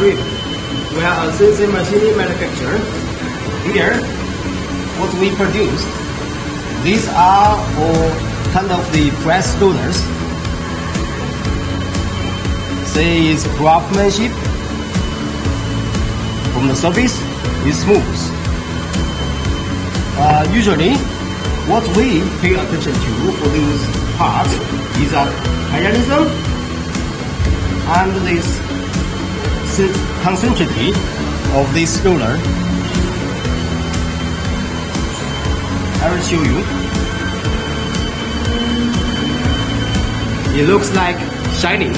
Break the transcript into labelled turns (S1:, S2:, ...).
S1: rim. We are a CNC machining manufacturer. Here, what we produce, these are all kind of the press rollers. Say it's craftsmanship. From the surface, it's smooth. Usually, what we pay attention to for these parts is parallelism and this concentricity of this roller. I will show you. It looks like shining.